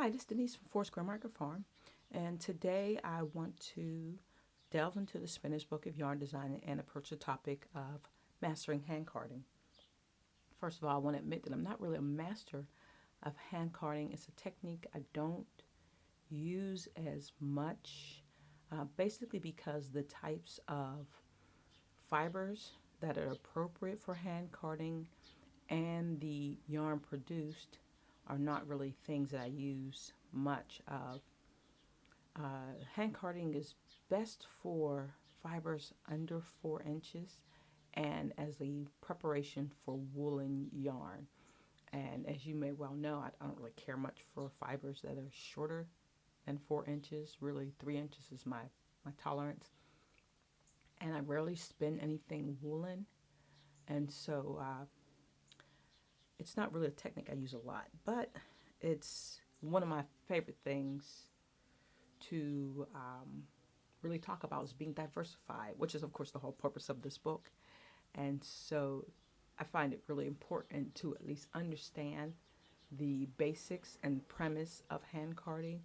Hi, this is Denise from Foursquare Market Farm, and today I want to delve into the Spinner's Book of Yarn Design and approach the topic of mastering hand carding. First of all, I want to admit that I'm not really a master of hand carding. It's a technique I don't use as much, basically because the types of fibers that are appropriate for hand carding and the yarn produced are not really things that I use much of. Hand carding is best for fibers under 4 inches and as a preparation for woolen yarn. And as you may well know, I don't really care much for fibers that are shorter than 4 inches. Really, 3 inches is my tolerance. And I rarely spin anything woolen. And so it's not really a technique I use a lot, but it's one of my favorite things to really talk about is being diversified, which is, of course, the whole purpose of this book. And so I find it really important to at least understand the basics and premise of hand carding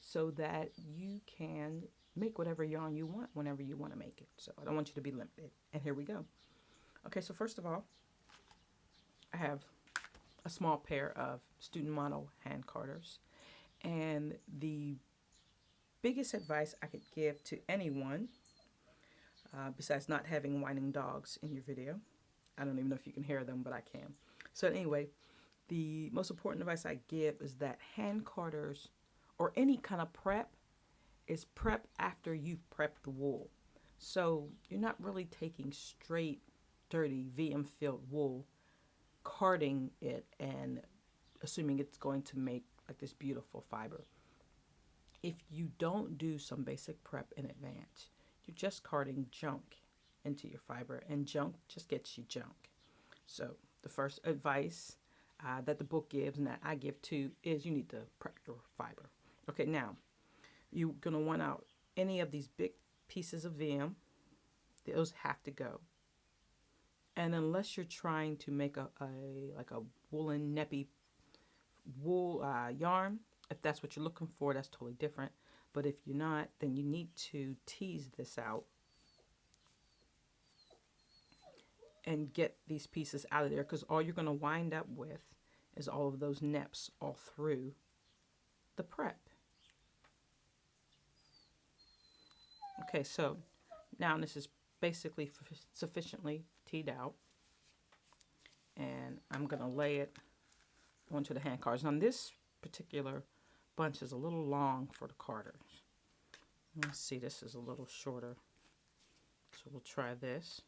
so that you can make whatever yarn you want whenever you want to make it. So I don't want you to be limited. And here we go. Okay, so first of all, I have a small pair of student model hand carders. And the biggest advice I could give to anyone, besides not having whining dogs in your video, I don't even know if you can hear them, but I can. So anyway, the most important advice I give is that hand carders or any kind of prep is prep after you've prepped the wool. So you're not really taking straight, dirty VM filled wool, carding it, and assuming it's going to make like this beautiful fiber. If you don't do some basic prep in advance, you're just carding junk into your fiber, and junk just gets you junk. So the first advice that the book gives and that I give too is you need to prep your fiber. Okay, now you're going to want out any of these big pieces of VM. Those have to go. And unless you're trying to make a woolen neppy wool yarn, if that's what you're looking for, that's totally different. But if you're not, then you need to tease this out and get these pieces out of there, because all you're going to wind up with is all of those neps all through the prep. Okay, so now this is basically sufficiently teed out, and I'm going to lay it onto the hand carders. Now this particular bunch is a little long for the carders. Let's see, this is a little shorter, so we'll try this.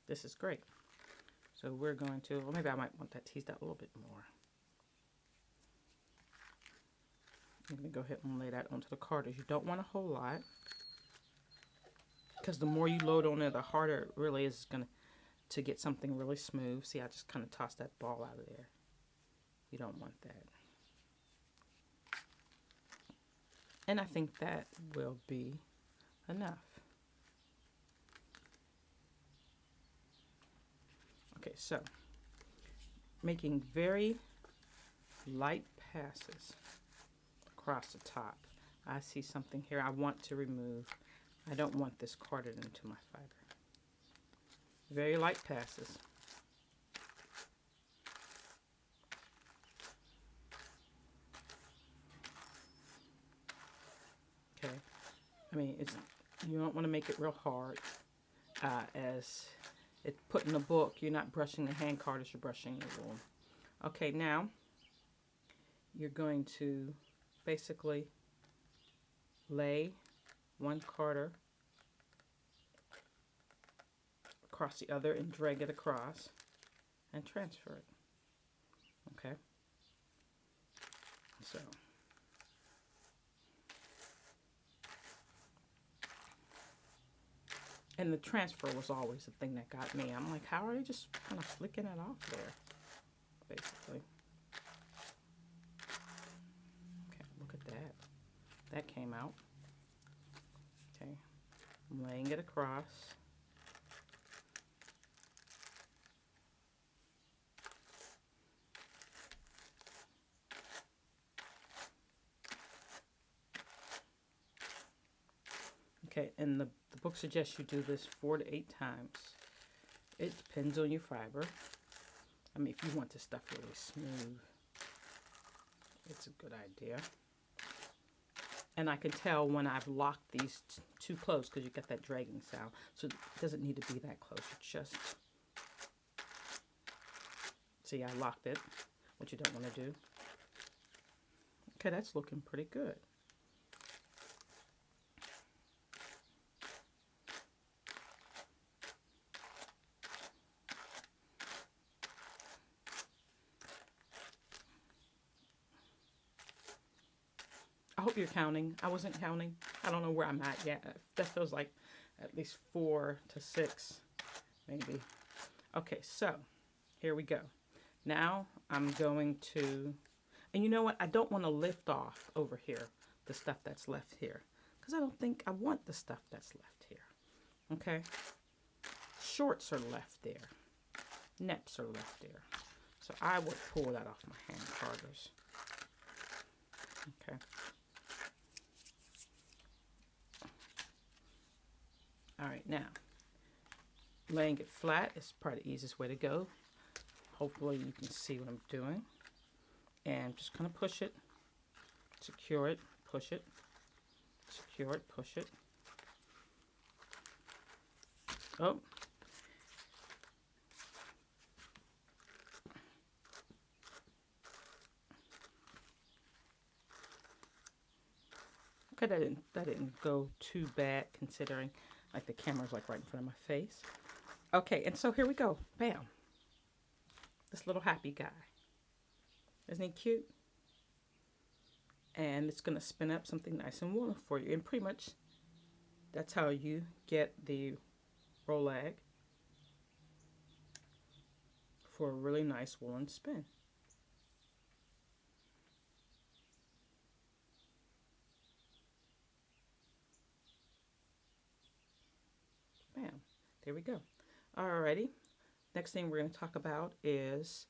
This is great. So we're going to, well, maybe I might want that teased out a little bit more. I'm going to go ahead and lay that onto the carders. You don't want a whole lot, because the more you load on there, the harder it really is going to get something really smooth. See, I just kind of tossed that ball out of there. You don't want that. And I think that will be enough. Okay, so making very light passes across the top. I see something here I want to remove. I don't want this carded into my fiber. Very light passes. Okay, I mean, you don't want to make it real hard. As it put in the book, you're not brushing the hand carders, you're brushing your wool. Okay, now you're going to basically lay one carder across the other and drag it across and transfer it. Okay, so and the transfer was always the thing that got me. I'm like, how are they just kind of flicking it off there, basically? Okay, look at that. That came out. Okay, I'm laying it across. and the book suggests you do this 4 to 8 times. It depends on your fiber. I mean, if you want this stuff really smooth, it's a good idea. And I can tell when I've locked these too close, because you get that dragging sound. So it doesn't need to be that close. It's just, see, I locked it, which you don't want to do. Okay, that's looking pretty good. I hope you're counting. I wasn't counting. I don't know where I'm at yet. That feels like at least 4 to 6, maybe. Okay, so here we go. Now I'm going to, and you know what? I don't want to lift off over here the stuff that's left here, because I don't think I want the stuff that's left here. Okay? Shorts are left there. Neps are left there. So I will pull that off my hand carders. Okay. All right, now, laying it flat is probably the easiest way to go. Hopefully you can see what I'm doing. And I'm just going to push it, secure it, push it, secure it, push it. Oh. Okay, that didn't go too bad, considering like the camera's like right in front of my face. Okay, and so here we go. Bam. This little happy guy. Isn't he cute? And it's going to spin up something nice and woolen for you. And pretty much that's how you get the Rolag for a really nice woolen spin. Bam. There we go. Alrighty. Next thing we're going to talk about is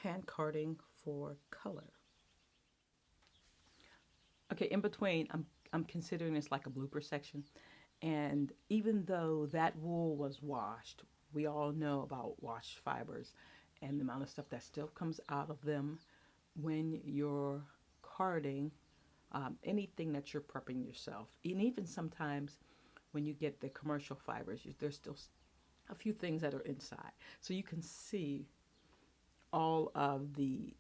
hand carding for color. Okay, in between, I'm considering this like a blooper section. And even though that wool was washed, we all know about washed fibers and the amount of stuff that still comes out of them when you're carding anything that you're prepping yourself. And even sometimes when you get the commercial fibers, there's still a few things that are inside. So you can see all of the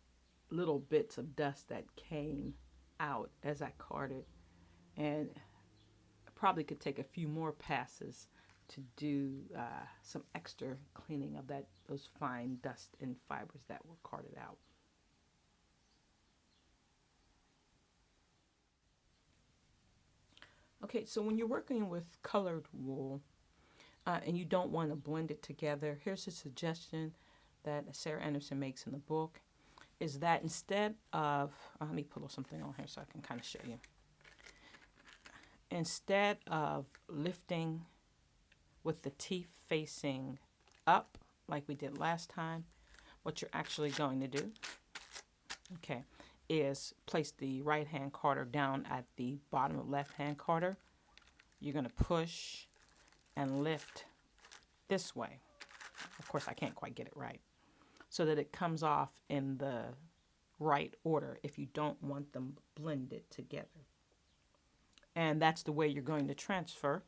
little bits of dust that came out as I carded. And I probably could take a few more passes to do some extra cleaning of those fine dust and fibers that were carded out. Okay, so when you're working with colored wool and you don't want to blend it together, here's a suggestion that Sarah Anderson makes in the book, is that instead of, let me pull something on here so I can kind of show you. Instead of lifting with the teeth facing up like we did last time, what you're actually going to do, okay, is place the right hand carder down at the bottom of the left hand carder. You're going to push and lift this way. Of course, I can't quite get it right. So that it comes off in the right order if you don't want them blended together. And that's the way you're going to transfer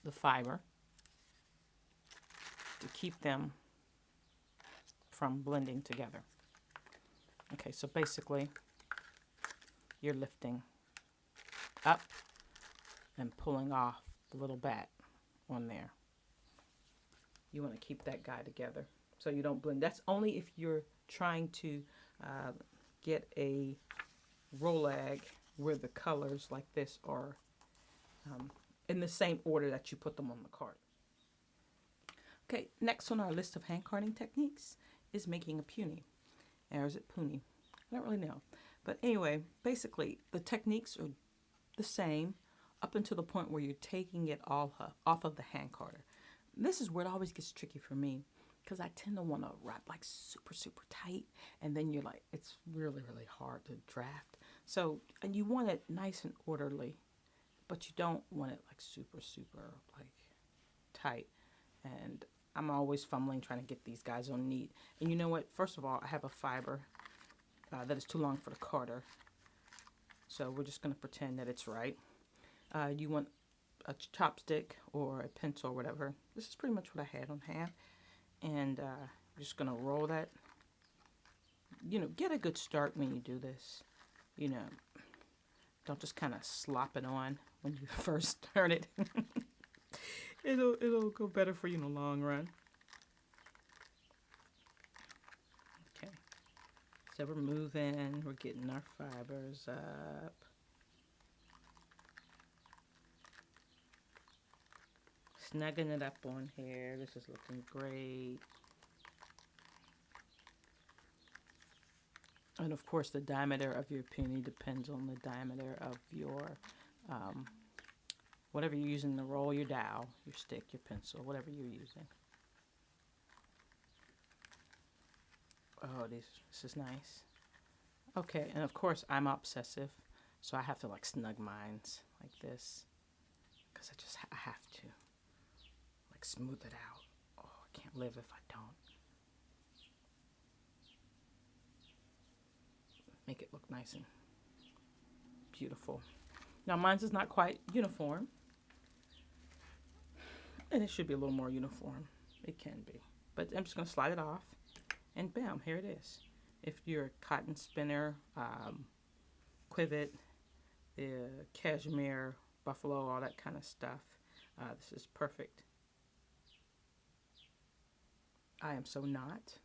the fiber to keep them from blending together. Okay, so basically you're lifting up and pulling off the little bat on there. You want to keep that guy together so you don't blend. That's only if you're trying to get a Rolag where the colors like this are in the same order that you put them on the card. Okay, next on our list of hand carding techniques is making a puny. Or is it puny? I don't really know. But anyway, basically the techniques are the same up until the point where you're taking it all off of the hand carder. This is where it always gets tricky for me, because I tend to want to wrap like super, super tight, and then you're like, it's really, really hard to draft. So, and you want it nice and orderly, but you don't want it like super, super like tight. And I'm always fumbling trying to get these guys on neat. And you know what? First of all, I have a fiber that is too long for the carder. So we're just going to pretend that it's right. You want a chopstick or a pencil or whatever. This is pretty much what I had on hand. And I'm just going to roll that. You know, get a good start when you do this. You know, don't just kind of slop it on when you first start it. It'll go better for you in the long run. Okay. So we're moving. We're getting our fibers up. Snugging it up on here. This is looking great. And of course, the diameter of your peony depends on the diameter of your, whatever you're using to roll your dowel, your stick, your pencil, whatever you're using. Oh, this is nice. Okay, and of course, I'm obsessive, so I have to like snug mines like this, because I have to like smooth it out. Oh, I can't live if I don't. Make it look nice and beautiful. Now mine's is not quite uniform, and it should be a little more uniform. It can be, but I'm just going to slide it off, and bam, here it is. If you're a cotton spinner, quivet, cashmere, buffalo, all that kind of stuff, this is perfect. I am so not,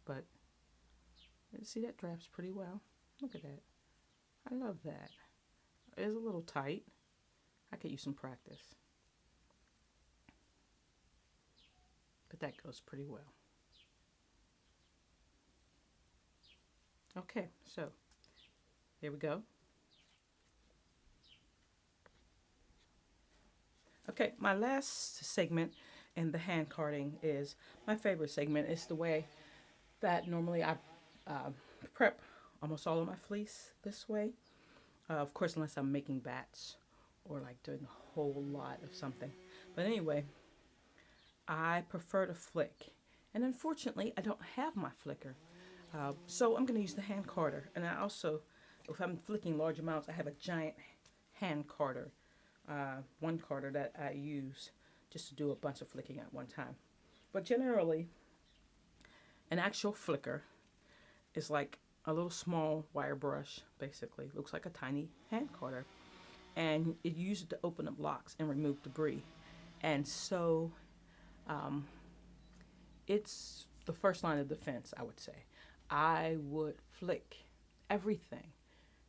but see, that drafts pretty well. Look at that. I love that. It is a little tight. I could use some practice. But that goes pretty well. Okay, so here we go. Okay, my last segment in the hand carding is my favorite segment. It's the way that normally I prep almost all of my fleece this way. Of course, unless I'm making bats or like doing a whole lot of something. But anyway, I prefer to flick. And unfortunately, I don't have my flicker. So I'm going to use the hand carder. And I also, if I'm flicking large amounts, I have a giant hand carder. One carder that I use just to do a bunch of flicking at one time. But generally, an actual flicker is like a little small wire brush, basically. Looks like a tiny hand carder. And it uses it to open up locks and remove debris. And so it's the first line of defense, I would say. I would flick everything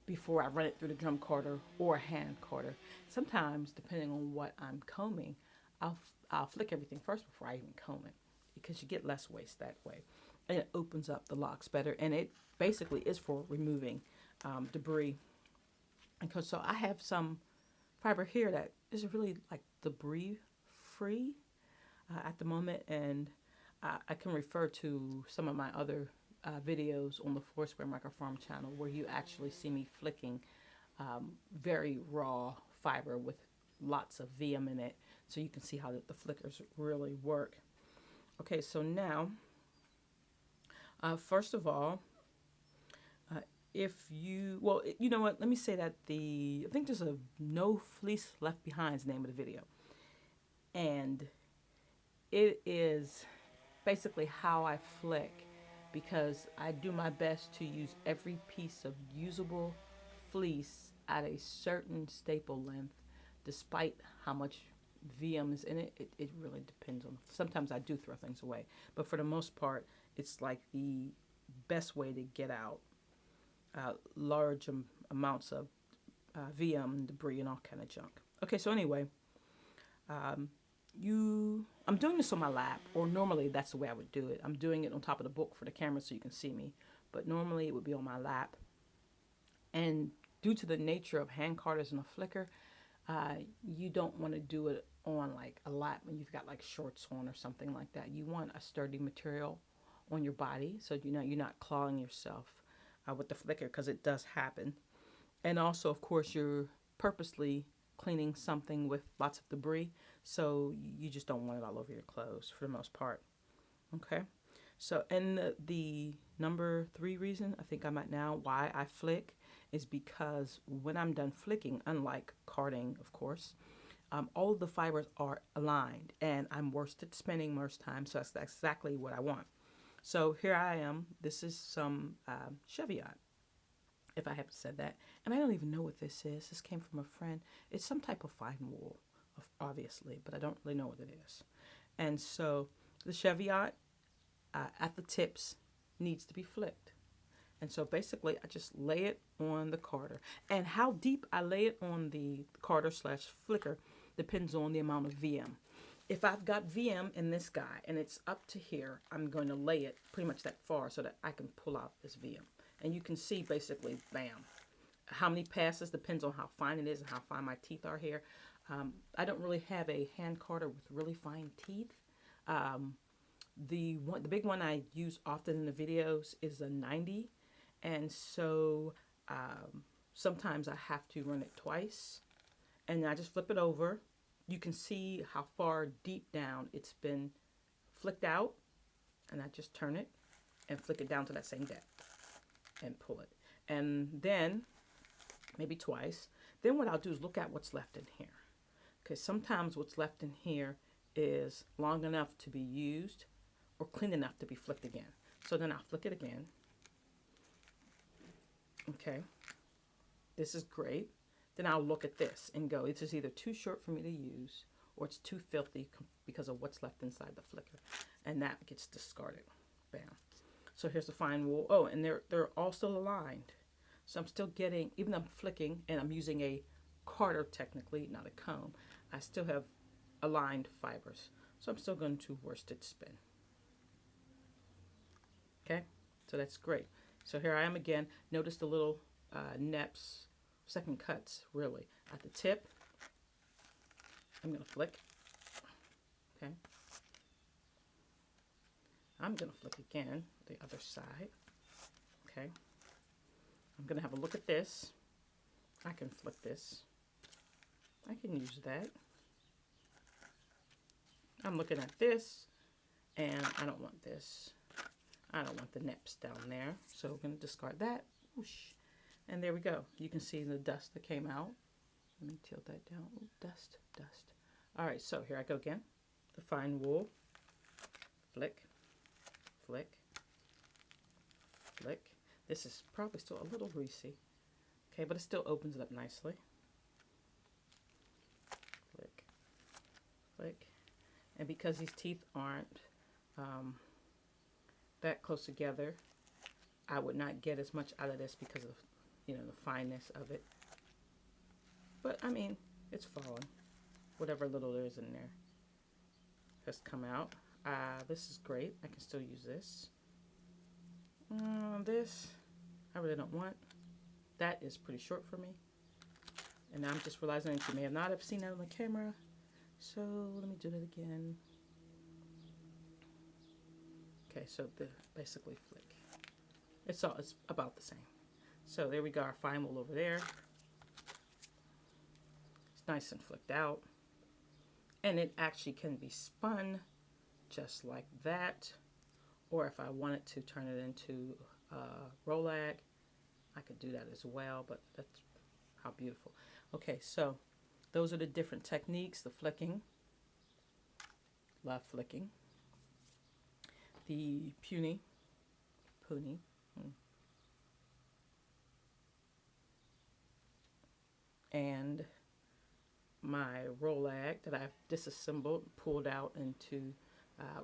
before I run it through the drum carder or hand carder. Sometimes, depending on what I'm combing, I'll flick everything first before I even comb it, because you get less waste that way. And it opens up the locks better, and it basically is for removing debris. And so I have some fiber here that is really like debris free at the moment, and I can refer to some of my other videos on the Foursquare Microfarm channel where you actually see me flicking very raw fiber with lots of VM in it, so you can see how the flickers really work. Okay, so now first of all, if you, well, you know what, let me say that I think there's a No Fleece Left Behind is the name of the video. And it is basically how I flick, because I do my best to use every piece of usable fleece at a certain staple length, despite how much VM is in it. It really depends on, sometimes I do throw things away, but for the most part, it's like the best way to get out large amounts of VM, debris, and all kind of junk. Okay, so anyway, I'm doing this on my lap, or normally that's the way I would do it. I'm doing it on top of the book for the camera so you can see me, but normally it would be on my lap. And due to the nature of hand carders and a flicker, you don't want to do it on like a lap when you've got like shorts on or something like that. You want a sturdy material on your body, so you're not clawing yourself with the flicker, because it does happen. And also, of course, you're purposely cleaning something with lots of debris, so you just don't want it all over your clothes for the most part. Okay, so and the number 3 reason I think I'm at now why I flick is because when I'm done flicking, unlike carding, of course, all of the fibers are aligned, and I'm worsted spinning most times, so that's exactly what I want. So here I am. This is some Cheviot, if I haven't said that. And I don't even know what this is. This came from a friend. It's some type of fine wool, obviously, but I don't really know what it is. And so the Cheviot at the tips needs to be flicked. And so basically I just lay it on the carder. And how deep I lay it on the carder slash flicker depends on the amount of VM. If I've got VM in this guy and it's up to here, I'm going to lay it pretty much that far so that I can pull out this VM. And you can see basically, bam. How many passes depends on how fine it is and how fine my teeth are here. I don't really have a hand carder with really fine teeth. The big one I use often in the videos is a 90. And so sometimes I have to run it twice. And I just flip it over. You can see how far deep down it's been flicked out. And I just turn it and flick it down to that same depth and pull it. And then, maybe twice, then what I'll do is look at what's left in here. Because sometimes what's left in here is long enough to be used or clean enough to be flicked again. So then I'll flick it again. Okay, this is great. Then I'll look at this and go, this is either too short for me to use or it's too filthy because of what's left inside the flicker. And that gets discarded. Bam. So here's the fine wool. Oh, and they're all still aligned. So I'm still getting, even though I'm flicking and I'm using a carder technically, not a comb, I still have aligned fibers. So I'm still going to worsted spin. Okay, so that's great. So here I am again. Notice the little neps, second cuts really at the tip. I'm going to flick. Okay. I'm going to flick again the other side. Okay. I'm going to have a look at this. I can flick this. I can use that. I'm looking at this and I don't want this. I don't want the neps down there. So we're going to discard that. Whoosh. And there we go. You can see the dust that came out. Let me tilt that down. Ooh, dust, dust. All right, so here I go again. The fine wool. Flick, flick, flick. This is probably still a little greasy. Okay, but it still opens it up nicely. Flick, flick. And because these teeth aren't that close together, I would not get as much out of this because of, you know, the fineness of it. But I mean, it's falling. Whatever little there is in there has come out. This is great. I can still use this. This, I really don't want. That is pretty short for me. And I'm just realizing that you may not have seen that on the camera. So let me do that again. Okay, so basically flick. It's about the same. So there we go, our fine wool over there. It's nice and flicked out. And it actually can be spun just like that. Or if I wanted to turn it into Rolac, I could do that as well, but that's how beautiful. Okay, so those are the different techniques. The flicking, love flicking. The puny, and my Rolac that I've disassembled, pulled out into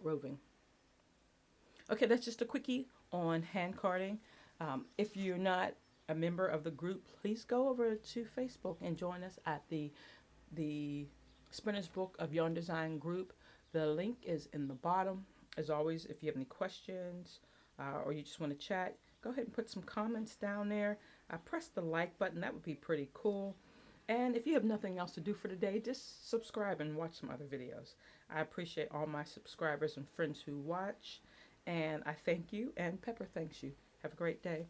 roving. Okay, that's just a quickie on hand carding. If you're not a member of the group, please go over to Facebook and join us at the Spinner's Book of Yarn Design group. The link is in the bottom. As always, if you have any questions or you just want to chat, go ahead and put some comments down there. Press the like button. That would be pretty cool. And if you have nothing else to do for today, just subscribe and watch some other videos. I appreciate all my subscribers and friends who watch. And I thank you, and Pepper thanks you. Have a great day.